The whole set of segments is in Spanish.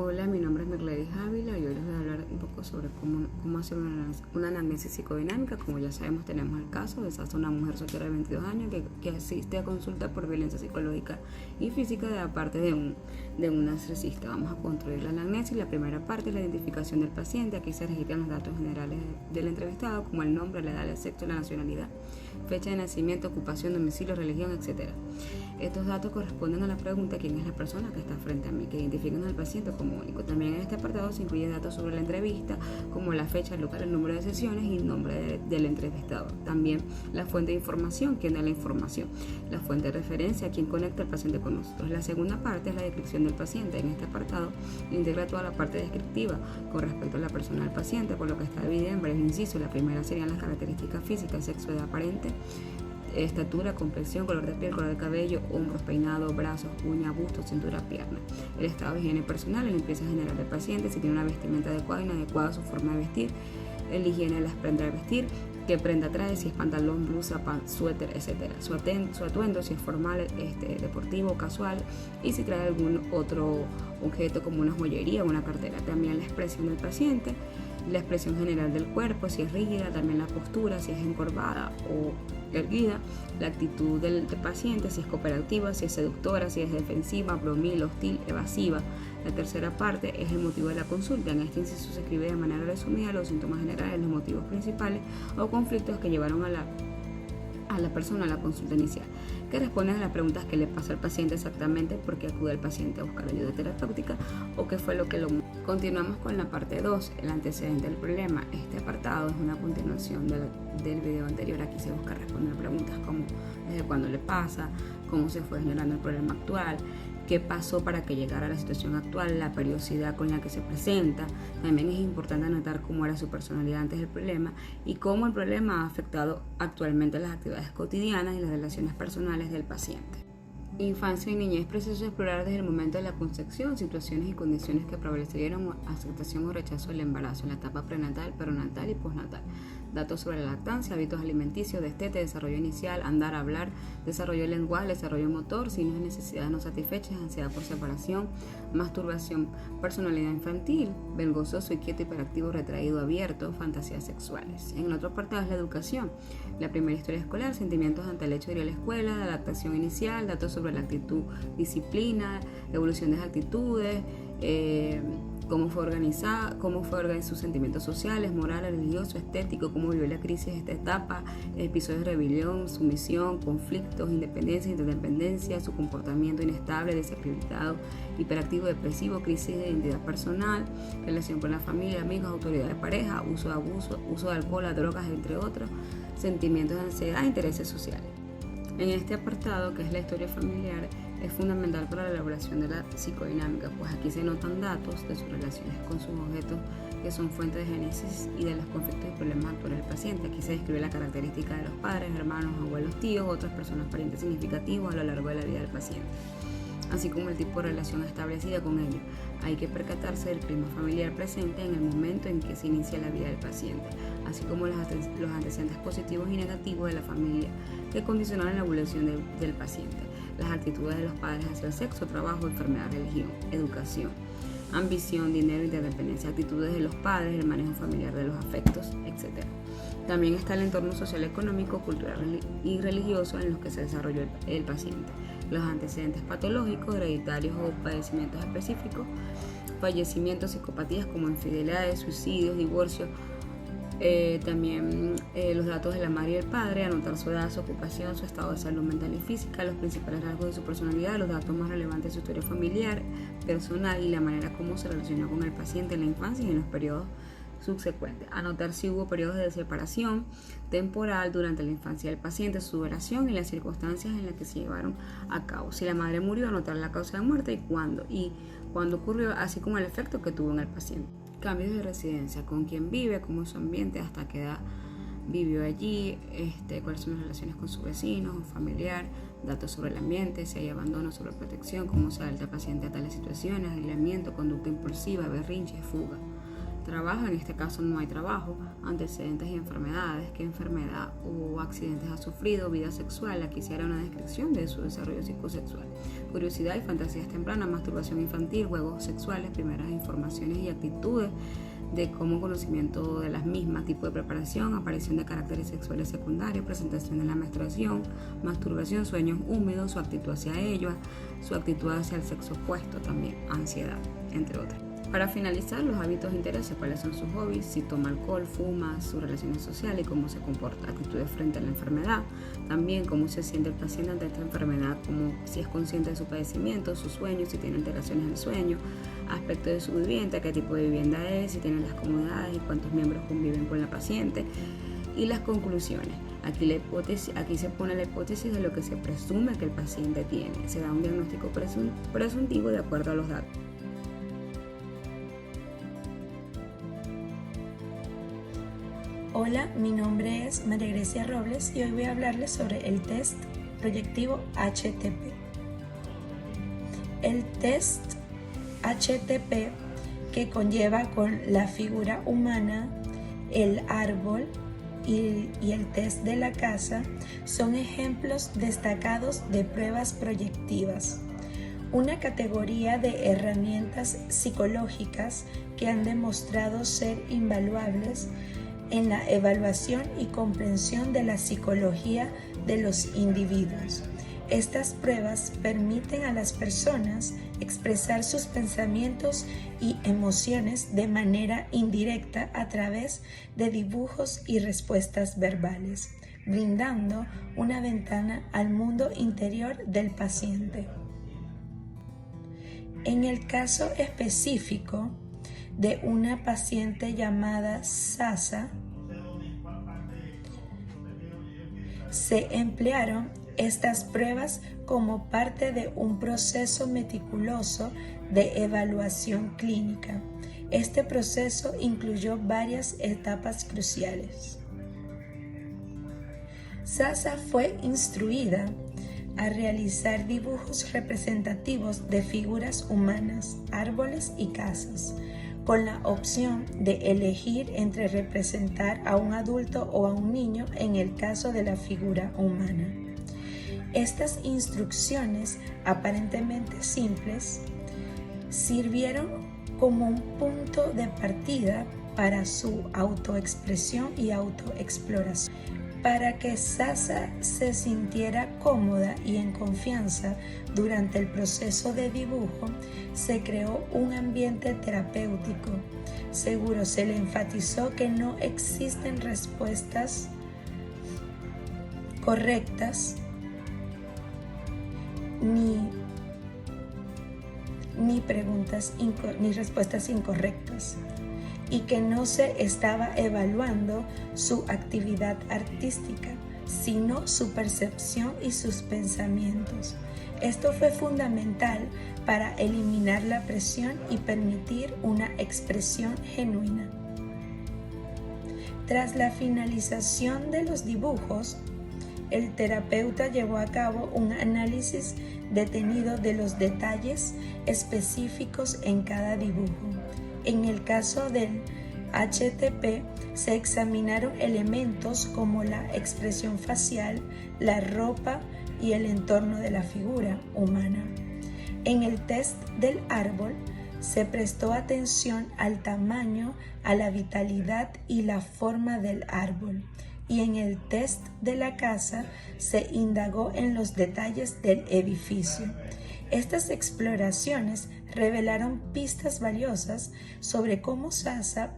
Hola, mi nombre es Mercedes Ávila y hoy les voy a hablar un poco sobre cómo hacer una anamnesis psicodinámica. Como ya sabemos, tenemos el caso de Sasa, una mujer soltera de 22 años que asiste a consulta por violencia psicológica y física de parte de un narcisista. Vamos a construir la anamnesis. La primera parte es la identificación del paciente. Aquí se registran los datos generales del entrevistado, como el nombre, la edad, el sexo, la nacionalidad, fecha de nacimiento, ocupación, domicilio, religión, etc. Estos datos corresponden a la pregunta ¿quién es la persona que está frente a mí?, que identifican al paciente como único. También en este apartado se incluyen datos sobre la entrevista, como la fecha, el lugar, el número de sesiones y el nombre del entrevistado. También la fuente de información, quién da la información, la fuente de referencia, quién conecta al paciente con nosotros. La segunda parte es la descripción del paciente. En este apartado integra toda la parte descriptiva con respecto a la persona del paciente, por lo que está dividida en varios incisos. La primera serían las características físicas, sexo, edad aparente, estatura, complexión, color de piel, color de cabello, hombros, peinado, brazos, uña, busto, cintura, pierna. El estado de higiene personal, la limpieza general del paciente, si tiene una vestimenta adecuada y inadecuada a su forma de vestir, la higiene de las prendas de vestir, qué prenda trae, si es pantalón, blusa, suéter, etc. Su atuendo, si es formal, deportivo o casual, y si trae algún otro objeto como una joyería o una cartera. También la expresión del paciente, la expresión general del cuerpo, si es rígida, también la postura, si es encorvada o erguida, la actitud del paciente, si es cooperativa, si es seductora, si es defensiva, bromil, hostil, evasiva. La tercera parte es el motivo de la consulta. En este inciso se escribe de manera resumida los síntomas generales, los motivos principales o conflictos que llevaron a la persona a la consulta inicial, que responden a las preguntas que le pasa al paciente exactamente, por qué acude el paciente a buscar ayuda terapéutica o qué fue lo que lo movió. Continuamos con la parte 2, el antecedente del problema. Este apartado es una continuación del video anterior. Aquí se busca responder preguntas como desde cuándo le pasa, cómo se fue generando el problema actual, qué pasó para que llegara a la situación actual, la periodicidad con la que se presenta. También es importante anotar cómo era su personalidad antes del problema y cómo el problema ha afectado actualmente las actividades cotidianas y las relaciones personales del paciente. Infancia y niñez, proceso de explorar desde el momento de la concepción, situaciones y condiciones que prevalecieron, aceptación o rechazo del embarazo en la etapa prenatal, perinatal y postnatal. Datos sobre la lactancia, hábitos alimenticios, destete, desarrollo inicial, andar, hablar, desarrollo lenguaje, desarrollo motor, signos de necesidades no satisfechas, ansiedad por separación, masturbación, personalidad infantil, vergonzoso, inquieto, hiperactivo, retraído, abierto, fantasías sexuales. En el otro apartado es la educación, la primera historia escolar, sentimientos ante el hecho de ir a la escuela, la adaptación inicial, datos sobre la actitud, disciplina, evolución de las actitudes, cómo fue organizado sus sentimientos sociales, morales, religiosos, estéticos, cómo vivió la crisis de esta etapa, episodios de rebelión, sumisión, conflictos, independencia, interdependencia, su comportamiento inestable, desequilibrado, hiperactivo, depresivo, crisis de identidad personal, relación con la familia, amigos, autoridad de pareja, uso de alcohol, drogas, entre otros, sentimientos de ansiedad, intereses sociales. En este apartado, que es la historia familiar, es fundamental para la elaboración de la psicodinámica, pues aquí se notan datos de sus relaciones con sus objetos que son fuentes de génesis y de los conflictos y problemas actuales del paciente. Aquí se describe la característica de los padres, hermanos, abuelos, tíos, otras personas parientes significativas a lo largo de la vida del paciente, así como el tipo de relación establecida con ellos. Hay que percatarse del clima familiar presente en el momento en que se inicia la vida del paciente, así como los antecedentes positivos y negativos de la familia que condicionan la evolución del paciente, las actitudes de los padres hacia el sexo, trabajo, enfermedad, religión, educación, ambición, dinero, interdependencia, actitudes de los padres, el manejo familiar de los afectos, etc. También está el entorno social, económico, cultural y religioso en los que se desarrolló el paciente, los antecedentes patológicos, hereditarios o padecimientos específicos, fallecimientos, psicopatías como infidelidades, suicidios, divorcios, también los datos de la madre y el padre, anotar su edad, su ocupación, su estado de salud mental y física, los principales rasgos de su personalidad, los datos más relevantes de su historia familiar, personal y la manera como se relacionó con el paciente en la infancia y en los periodos subsecuentes. Anotar si hubo periodos de separación temporal durante la infancia del paciente, su duración y las circunstancias en las que se llevaron a cabo. Si la madre murió, anotar la causa de muerte y cuándo ocurrió, así como el efecto que tuvo en el paciente. Cambios de residencia, con quién vive, cómo es su ambiente, hasta qué edad vivió allí, cuáles son las relaciones con sus vecinos o familiar, datos sobre el ambiente, si hay abandono, sobreprotección, cómo se adapta el paciente a tales situaciones, aislamiento, conducta impulsiva, berrinche, fuga. trabajo, en este caso no hay trabajo, antecedentes y enfermedades, qué enfermedad o accidentes ha sufrido, vida sexual, aquí se hará una descripción de su desarrollo psicosexual, curiosidad y fantasías tempranas, masturbación infantil, juegos sexuales, primeras informaciones y actitudes de cómo conocimiento de las mismas, tipo de preparación, aparición de caracteres sexuales secundarios, presentación de la menstruación, masturbación, sueños húmedos, su actitud hacia ellos, su actitud hacia el sexo opuesto también, ansiedad, entre otras. Para finalizar, los hábitos e intereses, cuáles son sus hobbies, si toma alcohol, fuma, sus relaciones sociales y cómo se comporta, actitudes frente a la enfermedad, también cómo se siente el paciente ante esta enfermedad, como si es consciente de su padecimiento, sus sueños, si tiene alteraciones del sueño, aspecto de su vivienda, qué tipo de vivienda es, si tiene las comodidades y cuántos miembros conviven con la paciente, y las conclusiones. Aquí se pone la hipótesis de lo que se presume que el paciente tiene. Se da un diagnóstico presuntivo de acuerdo a los datos. Hola, mi nombre es María Grecia Robles y hoy voy a hablarles sobre el test proyectivo HTP. El test HTP, que conlleva con la figura humana, el árbol y el test de la casa, son ejemplos destacados de pruebas proyectivas, una categoría de herramientas psicológicas que han demostrado ser invaluables en la evaluación y comprensión de la psicología de los individuos. Estas pruebas permiten a las personas expresar sus pensamientos y emociones de manera indirecta a través de dibujos y respuestas verbales, brindando una ventana al mundo interior del paciente. En el caso específico de una paciente llamada Sasa, se emplearon estas pruebas como parte de un proceso meticuloso de evaluación clínica. Este proceso incluyó varias etapas cruciales. Sasa fue instruida a realizar dibujos representativos de figuras humanas, árboles y casas, con la opción de elegir entre representar a un adulto o a un niño en el caso de la figura humana. Estas instrucciones, aparentemente simples, sirvieron como un punto de partida para su autoexpresión y autoexploración. Para que Sasa se sintiera cómoda y en confianza durante el proceso de dibujo, se creó un ambiente terapéutico. Seguro se le enfatizó que no existen respuestas correctas ni respuestas incorrectas, y que no se estaba evaluando su actividad artística, sino su percepción y sus pensamientos. Esto fue fundamental para eliminar la presión y permitir una expresión genuina. Tras la finalización de los dibujos, el terapeuta llevó a cabo un análisis detenido de los detalles específicos en cada dibujo. En el caso del HTP, se examinaron elementos como la expresión facial, la ropa y el entorno de la figura humana. En el test del árbol, se prestó atención al tamaño, a la vitalidad y la forma del árbol. Y en el test de la casa, se indagó en los detalles del edificio. Estas exploraciones revelaron pistas valiosas sobre cómo Sasa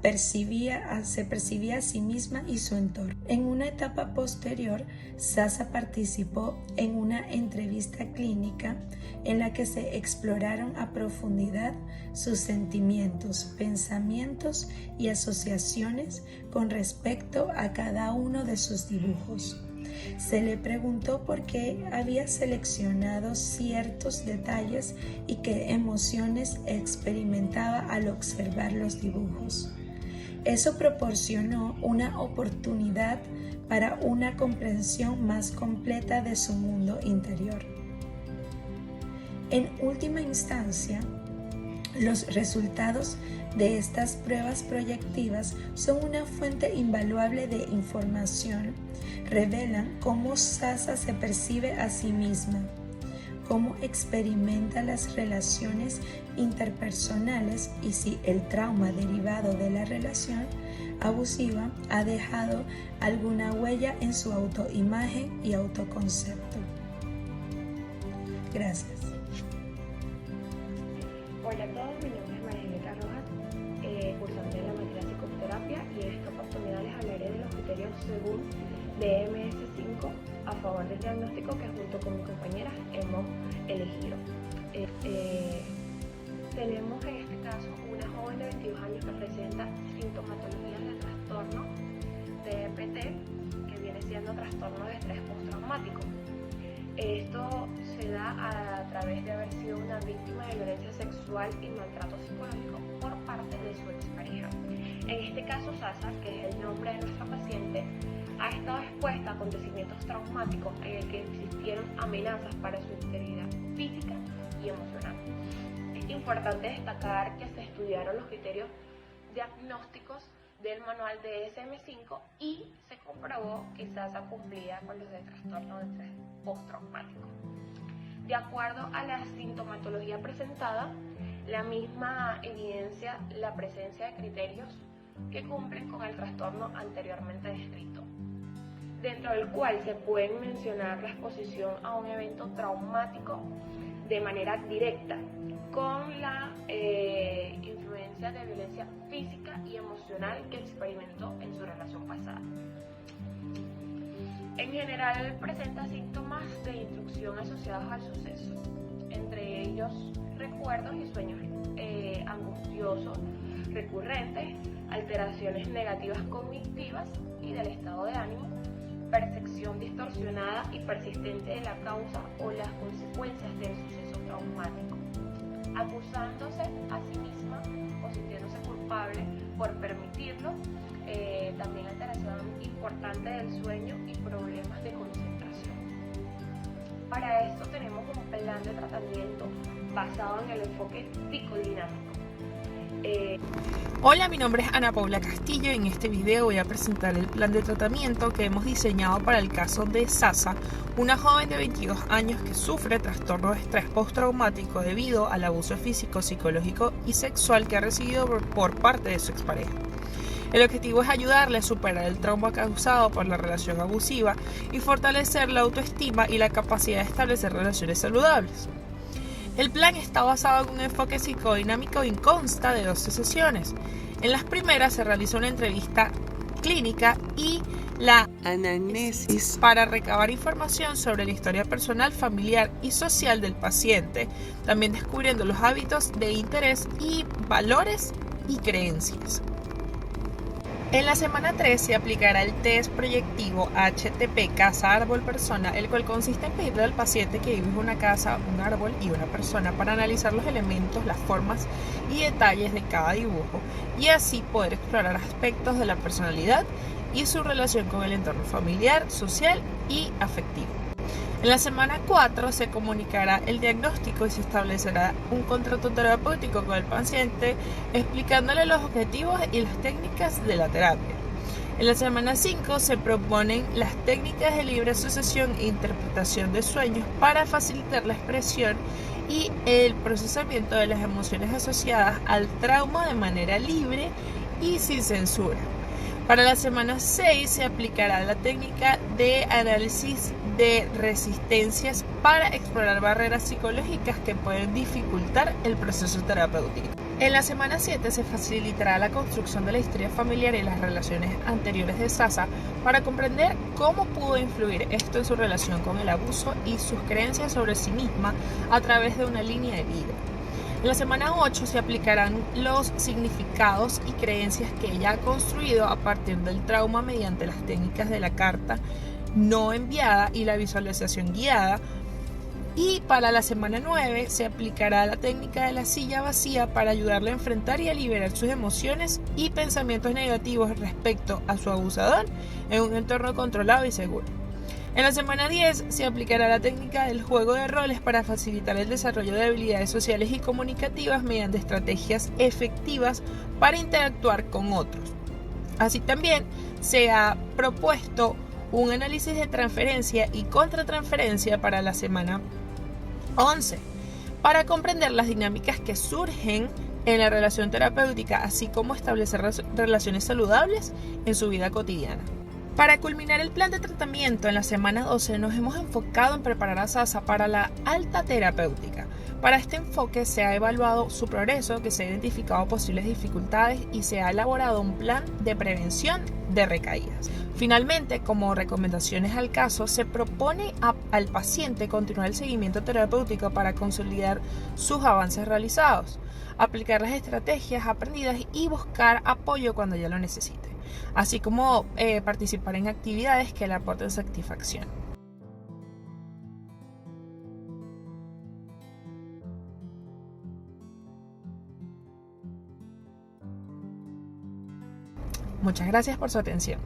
se percibía a sí misma y su entorno. En una etapa posterior, Sasa participó en una entrevista clínica en la que se exploraron a profundidad sus sentimientos, pensamientos y asociaciones con respecto a cada uno de sus dibujos. Se le preguntó por qué había seleccionado ciertos detalles y qué emociones experimentaba al observar los dibujos. Eso proporcionó una oportunidad para una comprensión más completa de su mundo interior. En última instancia, Los resultados de estas pruebas proyectivas son una fuente invaluable de información. Revelan cómo Sasa se percibe a sí misma, cómo experimenta las relaciones interpersonales y si el trauma derivado de la relación abusiva ha dejado alguna huella en su autoimagen y autoconcepto. Gracias. Hola a todos, mi nombre es María Rojas, cursante de la materia de psicoterapia, y en esta oportunidad les hablaré de los criterios según DSM-5 a favor del diagnóstico que junto con mis compañeras hemos elegido. Tenemos en este caso una joven de 22 años que presenta sintomatologías de trastorno TEPT, que viene siendo trastorno de estrés postraumático. Esto se da a través de haber sido una víctima de violencia sexual y maltrato psicológico por parte de su expareja. En este caso, Sasa, que es el nombre de nuestra paciente, ha estado expuesta a acontecimientos traumáticos en el que existieron amenazas para su integridad física y emocional. Es importante destacar que se estudiaron los criterios diagnósticos del manual de DSM-5 y se comprobó que Sasa cumplía con los de trastorno de estrés postraumático. De acuerdo a la sintomatología presentada, la misma evidencia la presencia de criterios que cumplen con el trastorno anteriormente descrito, dentro del cual se pueden mencionar la exposición a un evento traumático de manera directa, con la influencia de violencia física y emocional que experimentó en su relación pasada. En general presenta síntomas de instrucción asociados al suceso, entre ellos recuerdos y sueños angustiosos recurrentes, alteraciones negativas cognitivas y del estado de ánimo, percepción distorsionada y persistente de la causa o las consecuencias del suceso traumático, acusándose a sí misma o sintiéndose culpable por permitirlo, también alteración importante del sueño y problemas de concentración. Para esto tenemos un plan de tratamiento basado en el enfoque psicodinámico. Hola, mi nombre es Ana Paula Castillo y en este video voy a presentar el plan de tratamiento que hemos diseñado para el caso de Sasa, una joven de 22 años que sufre trastorno de estrés postraumático debido al abuso físico, psicológico y sexual que ha recibido por parte de su expareja. El objetivo es ayudarle a superar el trauma causado por la relación abusiva y fortalecer la autoestima y la capacidad de establecer relaciones saludables. El plan está basado en un enfoque psicodinámico y consta de 12 sesiones. En las primeras se realiza una entrevista clínica y la anamnesis para recabar información sobre la historia personal, familiar y social del paciente, también descubriendo los hábitos de interés y valores y creencias. En la semana 3 se aplicará el test proyectivo HTP Casa, Árbol, Persona, el cual consiste en pedirle al paciente que dibuje una casa, un árbol y una persona para analizar los elementos, las formas y detalles de cada dibujo y así poder explorar aspectos de la personalidad y su relación con el entorno familiar, social y afectivo. En la semana 4 se comunicará el diagnóstico y se establecerá un contrato terapéutico con el paciente explicándole los objetivos y las técnicas de la terapia. En la semana 5 se proponen las técnicas de libre asociación e interpretación de sueños para facilitar la expresión y el procesamiento de las emociones asociadas al trauma de manera libre y sin censura. Para la semana 6 se aplicará la técnica de análisis de resistencias para explorar barreras psicológicas que pueden dificultar el proceso terapéutico. En la semana 7 se facilitará la construcción de la historia familiar y las relaciones anteriores de Sasa para comprender cómo pudo influir esto en su relación con el abuso y sus creencias sobre sí misma a través de una línea de vida. En la semana 8 se aplicarán los significados y creencias que ella ha construido a partir del trauma mediante las técnicas de la carta no enviada y la visualización guiada. Y para la semana 9 se aplicará la técnica de la silla vacía para ayudarle a enfrentar y a liberar sus emociones y pensamientos negativos respecto a su abusador en un entorno controlado y seguro. En la semana 10 se aplicará la técnica del juego de roles para facilitar el desarrollo de habilidades sociales y comunicativas mediante estrategias efectivas para interactuar con otros. Así también se ha propuesto un análisis de transferencia y contratransferencia para la semana 11, para comprender las dinámicas que surgen en la relación terapéutica, así como establecer relaciones saludables en su vida cotidiana. Para culminar el plan de tratamiento en la semana 12 nos hemos enfocado en preparar a Sasa para la alta terapéutica. Para este enfoque se ha evaluado su progreso, que se ha identificado posibles dificultades y se ha elaborado un plan de prevención de recaídas. Finalmente, como recomendaciones al caso, se propone al paciente continuar el seguimiento terapéutico para consolidar sus avances realizados, aplicar las estrategias aprendidas y buscar apoyo cuando ya lo necesite, así como participar en actividades que le aporten satisfacción. Muchas gracias por su atención.